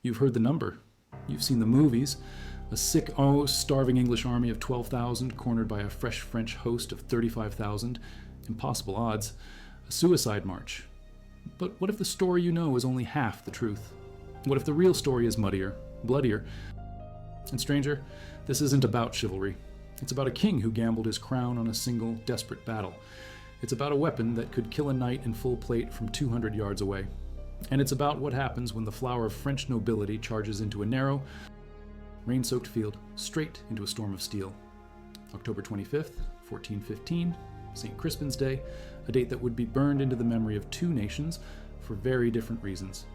You've heard the number. You've seen the movies. A sick, almost starving English army of 12,000 cornered by a fresh French host of 35,000. Impossible odds. A suicide march. But what if the story you know is only half the truth? What if the real story is muddier, bloodier? And stranger, this isn't about chivalry. It's about a king who gambled his crown on a single, desperate battle. It's about a weapon that could kill a knight in full plate from 200 yards away. And it's about what happens when the flower of French nobility charges into a narrow, rain-soaked field, straight into a storm of steel. October 25th, 1415, St. Crispin's Day, a date that would be burned into the memory of two nations for very different reasons.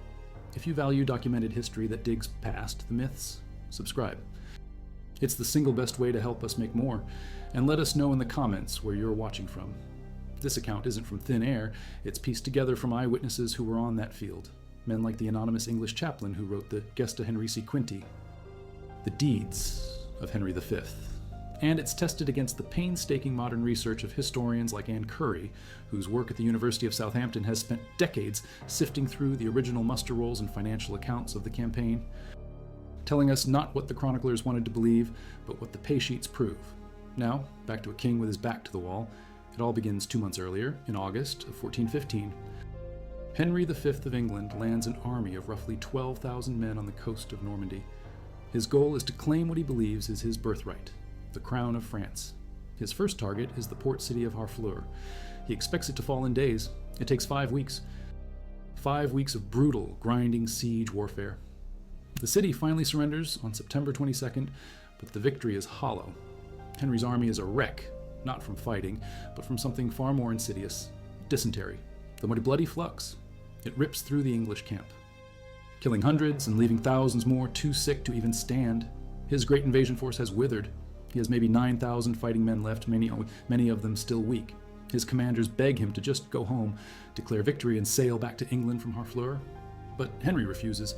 If you value documented history that digs past the myths, subscribe. It's the single best way to help us make more, and let us know in the comments where you're watching from. This account isn't from thin air, it's pieced together from eyewitnesses who were on that field, men like the anonymous English chaplain who wrote the Gesta Henrici Quinti, the deeds of Henry V. And it's tested against the painstaking modern research of historians like Anne Curry, whose work at the University of Southampton has spent decades sifting through the original muster rolls and financial accounts of the campaign, telling us not what the chroniclers wanted to believe, but what the pay sheets prove. Now, back to a king with his back to the wall. It all begins 2 months earlier, in August of 1415. Henry V of England lands an army of roughly 12,000 men on the coast of Normandy. His goal is to claim what he believes is his birthright, the crown of France. His first target is the port city of Harfleur. He expects it to fall in days. It takes 5 weeks. 5 weeks of brutal, grinding siege warfare. The city finally surrenders on September 22nd, but the victory is hollow. Henry's army is a wreck, not from fighting, but from something far more insidious, dysentery, the bloody flux. It rips through the English camp, killing hundreds and leaving thousands more too sick to even stand. His great invasion force has withered. He has maybe 9,000 fighting men left, many of them still weak. His commanders beg him to just go home, declare victory, and sail back to England from Harfleur. But Henry refuses.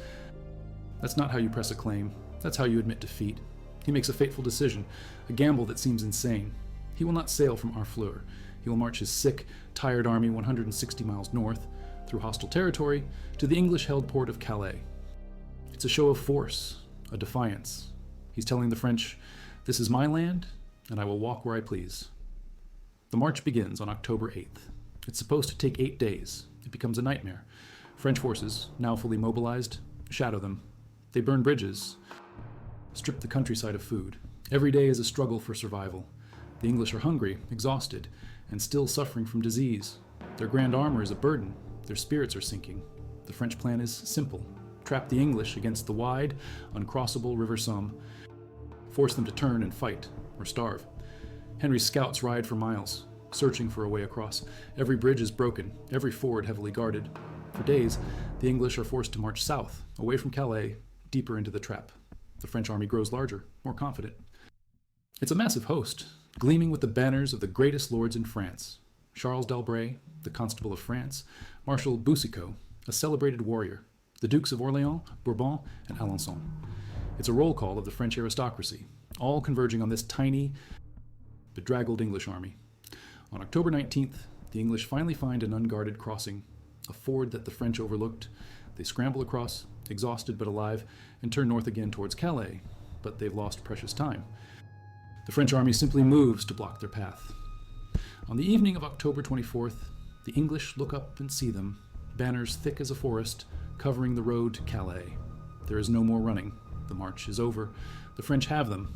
That's not how you press a claim. That's how you admit defeat. He makes a fateful decision, a gamble that seems insane. He will not sail from Harfleur. He will march his sick, tired army 160 miles north, through hostile territory, to the English-held port of Calais. It's a show of force, a defiance. He's telling the French, "This is my land, and I will walk where I please." The march begins on October 8th. It's supposed to take 8 days. It becomes a nightmare. French forces, now fully mobilized, shadow them. They burn bridges, strip the countryside of food. Every day is a struggle for survival. The English are hungry, exhausted, and still suffering from disease. Their grand armor is a burden. Their spirits are sinking. The French plan is simple. Trap the English against the wide, uncrossable River Somme. Force them to turn and fight, or starve. Henry's scouts ride for miles, searching for a way across. Every bridge is broken, every ford heavily guarded. For days, the English are forced to march south, away from Calais, deeper into the trap. The French army grows larger, more confident. It's a massive host, gleaming with the banners of the greatest lords in France. Charles d'Albret, the Constable of France, Marshal Boucicaut, a celebrated warrior, the Dukes of Orléans, Bourbon, and Alençon. It's a roll call of the French aristocracy, all converging on this tiny, bedraggled English army. On October 19th, the English finally find an unguarded crossing, a ford that the French overlooked. They scramble across, exhausted but alive, and turn north again towards Calais, but they've lost precious time. The French army simply moves to block their path. On the evening of October 24th, the English look up and see them, banners thick as a forest, covering the road to Calais. There is no more running. The march is over. The French have them.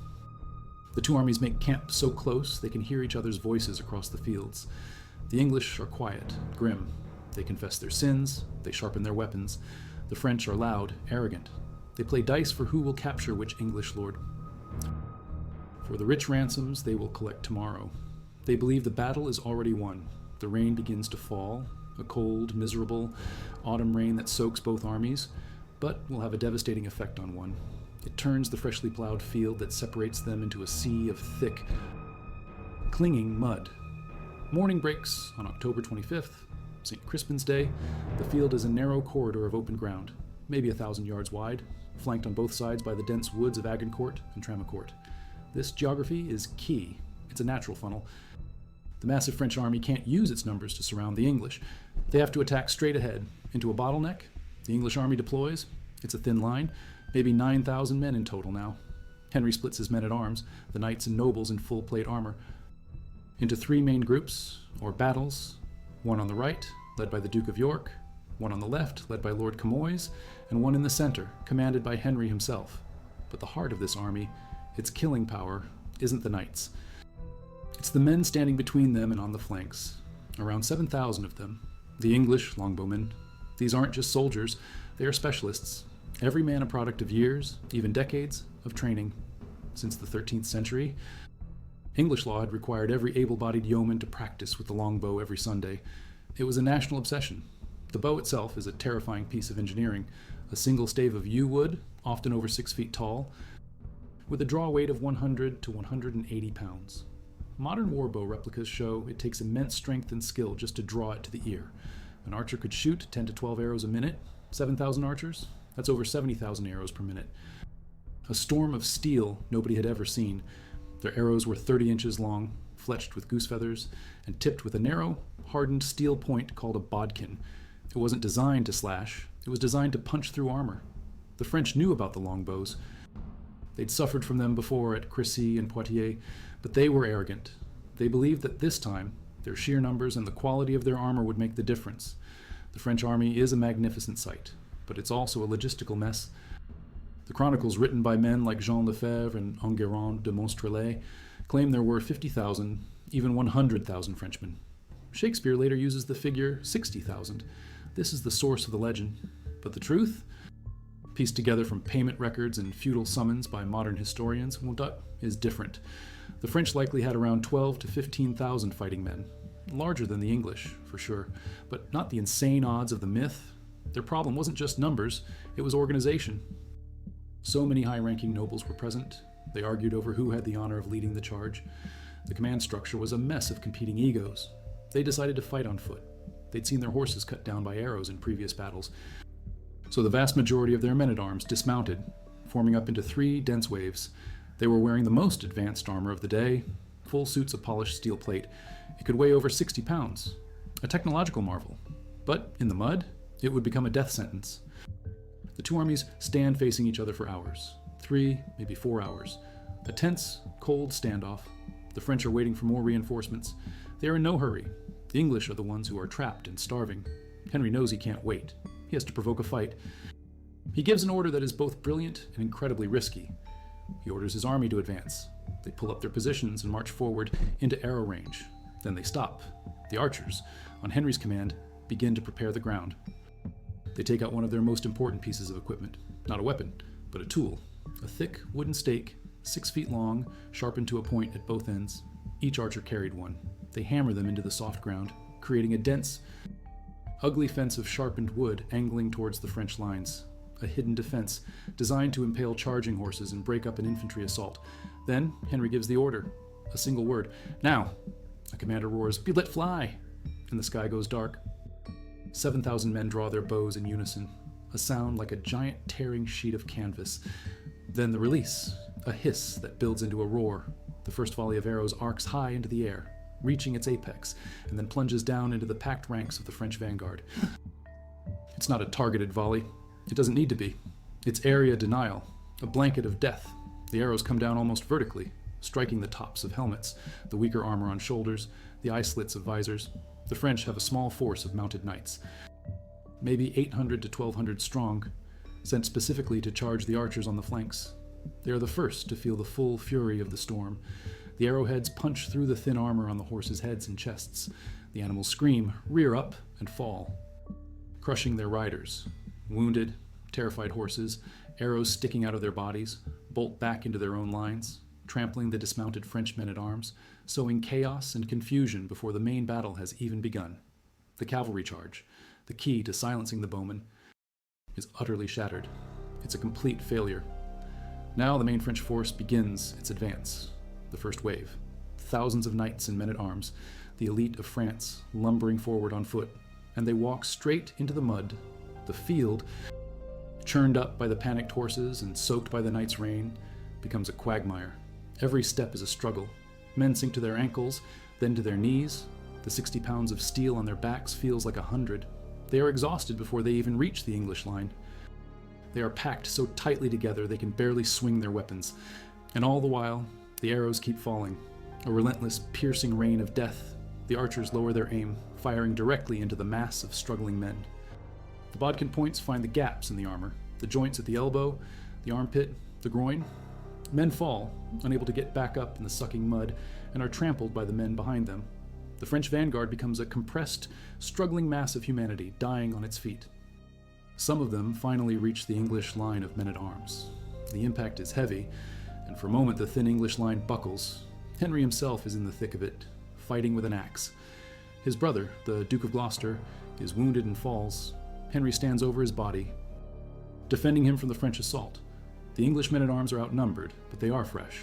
The two armies make camp so close they can hear each other's voices across the fields. The English are quiet, grim. They confess their sins. They sharpen their weapons. The French are loud, arrogant. They play dice for who will capture which English lord. For the rich ransoms they will collect tomorrow. They believe the battle is already won. The rain begins to fall, a cold, miserable autumn rain that soaks both armies, but will have a devastating effect on one. It turns the freshly plowed field that separates them into a sea of thick, clinging mud. Morning breaks on October 25th, St. Crispin's Day. The field is a narrow corridor of open ground, maybe 1,000 yards wide, flanked on both sides by the dense woods of Agincourt and Tramecourt. This geography is key. It's a natural funnel. The massive French army can't use its numbers to surround the English. They have to attack straight ahead, into a bottleneck. The English army deploys, It's a thin line, maybe 9,000 men in total now. Henry splits his men-at-arms, the knights and nobles in full-plate armor, into three main groups, or battles, one on the right, led by the Duke of York, one on the left, led by Lord Camoys, and one in the center, commanded by Henry himself. But the heart of this army, its killing power, isn't the knights. It's the men standing between them and on the flanks, around 7,000 of them, the English longbowmen. These aren't just soldiers, they are specialists, every man a product of years, even decades, of training. Since the 13th century, English law had required every able-bodied yeoman to practice with the longbow every Sunday. It was a national obsession. The bow itself is a terrifying piece of engineering, a single stave of yew wood, often over 6 feet tall, with a draw weight of 100 to 180 pounds. Modern warbow replicas show it takes immense strength and skill just to draw it to the ear. An archer could shoot 10 to 12 arrows a minute. 7,000 archers? That's over 70,000 arrows per minute. A storm of steel nobody had ever seen. Their arrows were 30 inches long, fletched with goose feathers, and tipped with a narrow, hardened steel point called a bodkin. It wasn't designed to slash, it was designed to punch through armor. The French knew about the longbows. They'd suffered from them before at Crécy and Poitiers, but they were arrogant. They believed that this time, their sheer numbers and the quality of their armor would make the difference. The French army is a magnificent sight, but it's also a logistical mess. The chronicles written by men like Jean Lefebvre and Enguerrand de Monstrelet claim there were 50,000, even 100,000 Frenchmen. Shakespeare later uses the figure 60,000. This is the source of the legend. But the truth, pieced together from payment records and feudal summons by modern historians, is different. The French likely had around 12 to 15,000 fighting men, larger than the English, for sure, but not the insane odds of the myth. Their problem wasn't just numbers, it was organization. So many high-ranking nobles were present. They argued over who had the honor of leading the charge. The command structure was a mess of competing egos. They decided to fight on foot. They'd seen their horses cut down by arrows in previous battles. So the vast majority of their men-at-arms dismounted, forming up into three dense waves. They were wearing the most advanced armor of the day, full suits of polished steel plate. It could weigh over 60 pounds. A technological marvel. But in the mud, it would become a death sentence. The two armies stand facing each other for hours. 3, maybe 4 hours. A tense, cold standoff. The French are waiting for more reinforcements. They are in no hurry. The English are the ones who are trapped and starving. Henry knows he can't wait. He has to provoke a fight. He gives an order that is both brilliant and incredibly risky. He orders his army to advance. They pull up their positions and march forward into arrow range. Then they stop. The archers, on Henry's command, begin to prepare the ground. They take out one of their most important pieces of equipment. Not a weapon, but a tool. A thick wooden stake, 6 feet long, sharpened to a point at both ends. Each archer carried one. They hammer them into the soft ground, creating a dense, ugly fence of sharpened wood angling towards the French lines. A hidden defense, designed to impale charging horses and break up an infantry assault. Then, Henry gives the order. A single word. Now! A commander roars, "Be let fly!" And the sky goes dark. 7,000 men draw their bows in unison, a sound like a giant tearing sheet of canvas. Then the release, a hiss that builds into a roar. The first volley of arrows arcs high into the air, reaching its apex, and then plunges down into the packed ranks of the French vanguard. It's not a targeted volley. It doesn't need to be. It's area denial, a blanket of death. The arrows come down almost vertically, striking the tops of helmets, the weaker armor on shoulders, the eye slits of visors. The French have a small force of mounted knights, maybe 800 to 1,200 strong, sent specifically to charge the archers on the flanks. They are the first to feel the full fury of the storm. The arrowheads punch through the thin armor on the horses' heads and chests. The animals scream, rear up, and fall, crushing their riders. Wounded, terrified horses, arrows sticking out of their bodies, bolt back into their own lines, trampling the dismounted French men-at-arms, sowing chaos and confusion before the main battle has even begun. The cavalry charge, the key to silencing the bowmen, is utterly shattered. It's a complete failure. Now the main French force begins its advance. The first wave. Thousands of knights and men-at-arms, the elite of France, lumbering forward on foot, and they walk straight into the mud. The field, churned up by the panicked horses and soaked by the night's rain, becomes a quagmire. Every step is a struggle. Men sink to their ankles, then to their knees. The 60 pounds of steel on their backs feels like 100. They are exhausted before they even reach the English line. They are packed so tightly together they can barely swing their weapons. And all the while, the arrows keep falling, a relentless, piercing rain of death. The archers lower their aim, firing directly into the mass of struggling men. The bodkin points find the gaps in the armor, the joints at the elbow, the armpit, the groin. Men fall, unable to get back up in the sucking mud, and are trampled by the men behind them. The French vanguard becomes a compressed, struggling mass of humanity, dying on its feet. Some of them finally reach the English line of men-at-arms. The impact is heavy, and for a moment the thin English line buckles. Henry himself is in the thick of it, fighting with an axe. His brother, the Duke of Gloucester, is wounded and falls. Henry stands over his body, defending him from the French assault. The English men-at-arms are outnumbered, but they are fresh.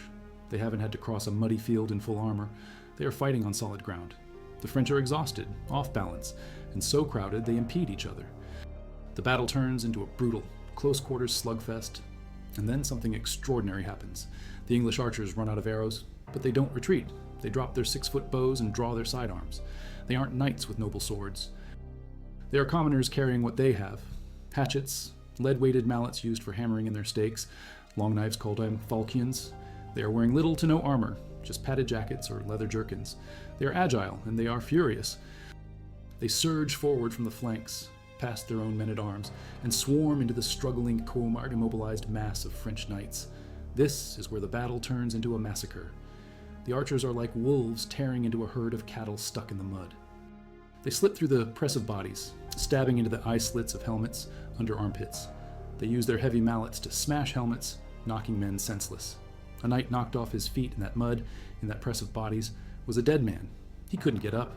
They haven't had to cross a muddy field in full armor. They are fighting on solid ground. The French are exhausted, off balance, and so crowded they impede each other. The battle turns into a brutal, close-quarters slugfest, and then something extraordinary happens. The English archers run out of arrows, but they don't retreat. They drop their 6-foot bows and draw their sidearms. They aren't knights with noble swords. They are commoners carrying what they have: hatchets, lead-weighted mallets used for hammering in their stakes, long knives called falchions. They are wearing little to no armor, just padded jackets or leather jerkins. They are agile, and they are furious. They surge forward from the flanks, past their own men-at-arms, and swarm into the struggling, immobilized mass of French knights. This is where the battle turns into a massacre. The archers are like wolves tearing into a herd of cattle stuck in the mud. They slip through the press of bodies, stabbing into the eye slits of helmets under armpits. They use their heavy mallets to smash helmets, knocking men senseless. A knight knocked off his feet in that mud, in that press of bodies, was a dead man. He couldn't get up.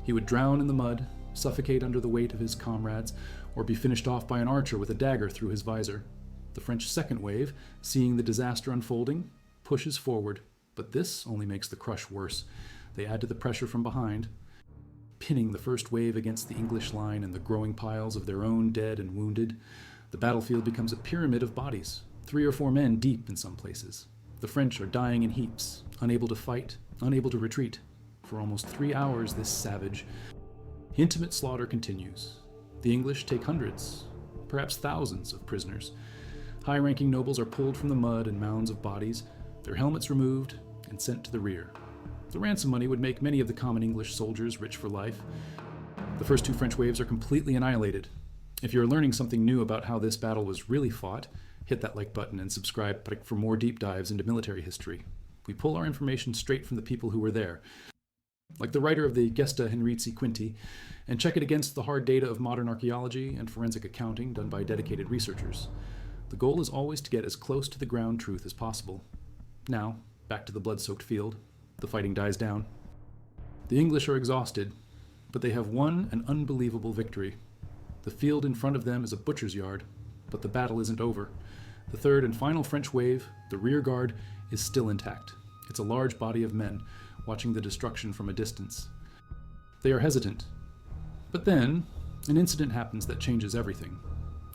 He would drown in the mud, suffocate under the weight of his comrades, or be finished off by an archer with a dagger through his visor. The French second wave, seeing the disaster unfolding, pushes forward, but this only makes the crush worse. They add to the pressure from behind, pinning the first wave against the English line and the growing piles of their own dead and wounded. The battlefield becomes a pyramid of bodies, 3 or 4 men deep in some places. The French are dying in heaps, unable to fight, unable to retreat. For almost 3 hours, this savage, intimate slaughter continues. The English take hundreds, perhaps thousands of prisoners. High-ranking nobles are pulled from the mud and mounds of bodies, their helmets removed, and sent to the rear. The ransom money would make many of the common English soldiers rich for life. The first 2 French waves are completely annihilated. If you're learning something new about how this battle was really fought, hit that like button and subscribe for more deep dives into military history. We pull our information straight from the people who were there, like the writer of the Gesta Henrici Quinti, and check it against the hard data of modern archaeology and forensic accounting done by dedicated researchers. The goal is always to get as close to the ground truth as possible. Now, back to the blood-soaked field. The fighting dies down. The English are exhausted, but they have won an unbelievable victory. The field in front of them is a butcher's yard, but the battle isn't over. The third and final French wave, the rear guard, is still intact. It's a large body of men, watching the destruction from a distance. They are hesitant. But then, an incident happens that changes everything.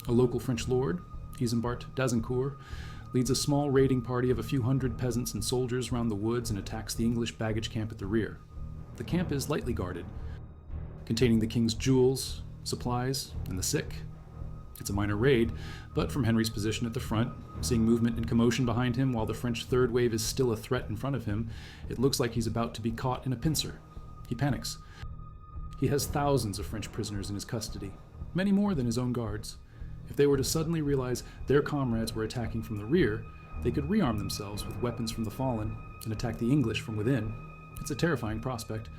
A local French lord, Isambard d'Agincourt, leads a small raiding party of a few hundred peasants and soldiers round the woods and attacks the English baggage camp at the rear. The camp is lightly guarded, containing the king's jewels, supplies, and the sick. It's a minor raid, but from Henry's position at the front, seeing movement and commotion behind him while the French third wave is still a threat in front of him, it looks like he's about to be caught in a pincer. He panics. He has thousands of French prisoners in his custody, many more than his own guards. If they were to suddenly realize their comrades were attacking from the rear, they could rearm themselves with weapons from the fallen and attack the English from within. It's a terrifying prospect.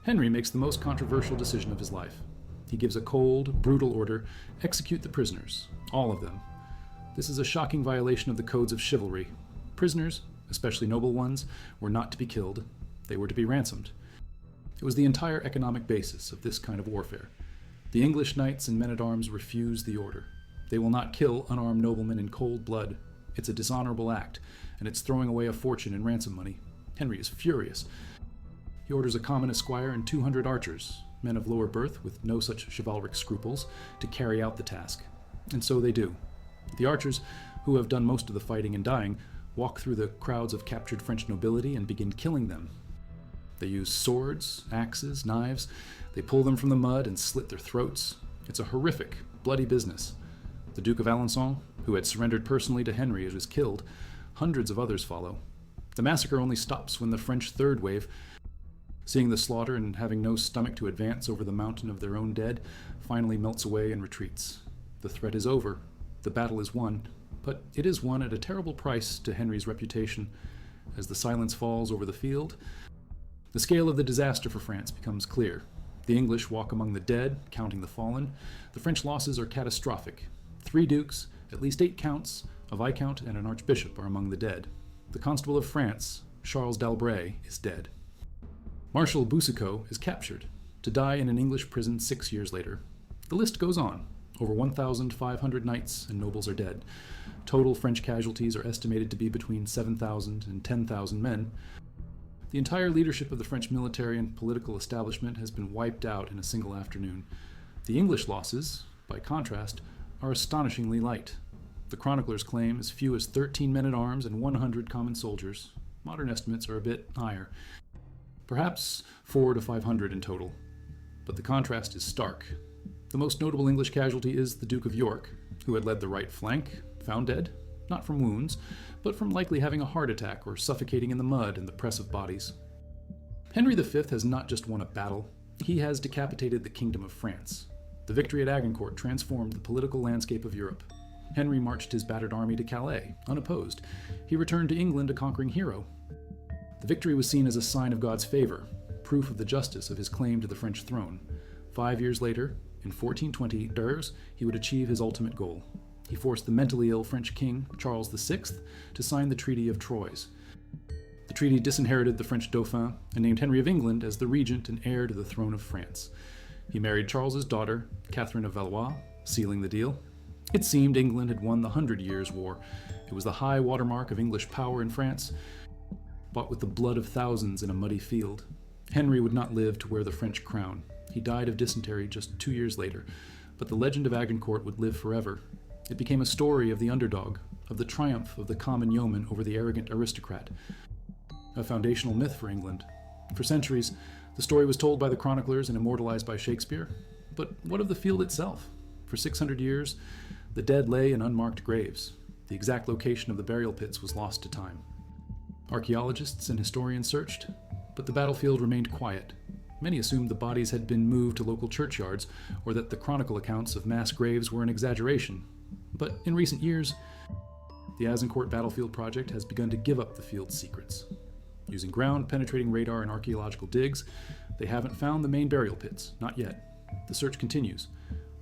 Henry makes the most controversial decision of his life. He gives a cold, brutal order: execute the prisoners, all of them. This is a shocking violation of the codes of chivalry. Prisoners, especially noble ones, were not to be killed. They were to be ransomed. It was the entire economic basis of this kind of warfare. The English knights and men-at-arms refuse the order. They will not kill unarmed noblemen in cold blood. It's a dishonorable act, and it's throwing away a fortune in ransom money. Henry is furious. He orders a common esquire and 200 archers, men of lower birth with no such chivalric scruples, to carry out the task. And so they do. The archers, who have done most of the fighting and dying, walk through the crowds of captured French nobility and begin killing them. They use swords, axes, knives. They pull them from the mud and slit their throats. It's a horrific, bloody business. The Duke of Alençon, who had surrendered personally to Henry, was killed. Hundreds of others follow. The massacre only stops when the French third wave, seeing the slaughter and having no stomach to advance over the mountain of their own dead, finally melts away and retreats. The threat is over. The battle is won. But it is won at a terrible price to Henry's reputation. As the silence falls over the field, the scale of the disaster for France becomes clear. The English walk among the dead, counting the fallen. The French losses are catastrophic. 3 dukes, at least 8 counts, a viscount, and an archbishop are among the dead. The Constable of France, Charles d'Albret, is dead. Marshal Boucicaut is captured, to die in an English prison 6 years later. The list goes on. Over 1,500 knights and nobles are dead. Total French casualties are estimated to be between 7,000 and 10,000 men. The entire leadership of the French military and political establishment has been wiped out in a single afternoon. The English losses, by contrast, are astonishingly light. The chroniclers claim as few as 13 men-at-arms and 100 common soldiers. Modern estimates are a bit higher. Perhaps 400 to 500 in total. But the contrast is stark. The most notable English casualty is the Duke of York, who had led the right flank, found dead, not from wounds, but from likely having a heart attack or suffocating in the mud and the press of bodies. Henry V has not just won a battle, he has decapitated the Kingdom of France. The victory at Agincourt transformed the political landscape of Europe. Henry marched his battered army to Calais, unopposed. He returned to England a conquering hero. The victory was seen as a sign of God's favor, proof of the justice of his claim to the French throne. 5 years later, in 1420, he would achieve his ultimate goal. He forced the mentally ill French king, Charles VI, to sign the Treaty of Troyes. The treaty disinherited the French Dauphin and named Henry of England as the regent and heir to the throne of France. He married Charles's daughter, Catherine of Valois, sealing the deal. It seemed England had won the 100 Years' War. It was the high watermark of English power in France, bought with the blood of thousands in a muddy field. Henry would not live to wear the French crown. He died of dysentery just 2 years later, but the legend of Agincourt would live forever. It became a story of the underdog, of the triumph of the common yeoman over the arrogant aristocrat, a foundational myth for England. For centuries, the story was told by the chroniclers and immortalized by Shakespeare. But what of the field itself? For 600 years, the dead lay in unmarked graves. The exact location of the burial pits was lost to time. Archaeologists and historians searched, but the battlefield remained quiet. Many assumed the bodies had been moved to local churchyards, or that the chronicle accounts of mass graves were an exaggeration. But in recent years, the Agincourt Battlefield Project has begun to give up the field's secrets. Using ground-penetrating radar and archaeological digs, they haven't found the main burial pits, not yet. The search continues.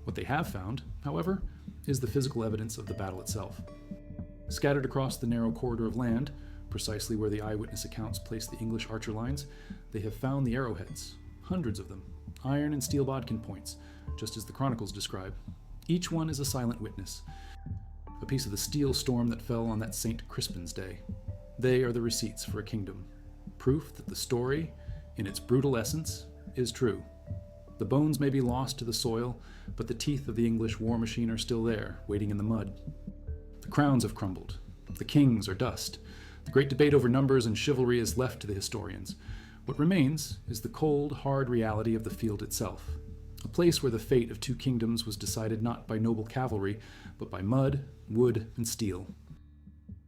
What they have found, however, is the physical evidence of the battle itself. Scattered across the narrow corridor of land, precisely where the eyewitness accounts place the English archer lines, they have found the arrowheads, hundreds of them, iron and steel bodkin points, just as the chronicles describe. Each one is a silent witness, a piece of the steel storm that fell on that St. Crispin's Day. They are the receipts for a kingdom, proof that the story, in its brutal essence, is true. The bones may be lost to the soil, but the teeth of the English war machine are still there, waiting in the mud. The crowns have crumbled. The kings are dust. The great debate over numbers and chivalry is left to the historians. What remains is the cold, hard reality of the field itself, a place where the fate of 2 kingdoms was decided not by noble cavalry, but by mud, wood, and steel.